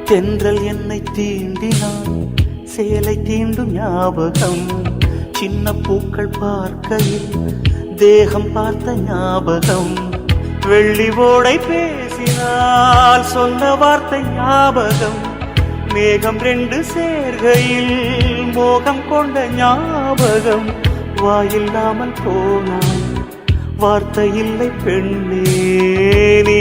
தென்றல் என்னை தீண்டினான் சேலை தீண்டும் ஞாபகம் சின்ன பூக்கள் பார்க்கையில் தேகம் பார்த்த ஞாபகம் வெள்ளி ஓடை பேசினால் சொன்ன வார்த்தை ஞாபகம் மேகம் ரெண்டு சேர்கையில் மோகம் கொண்ட ஞாபகம் வாயில்லாமல் போனான் வார்த்தை இல்லை பெண்ணே நீ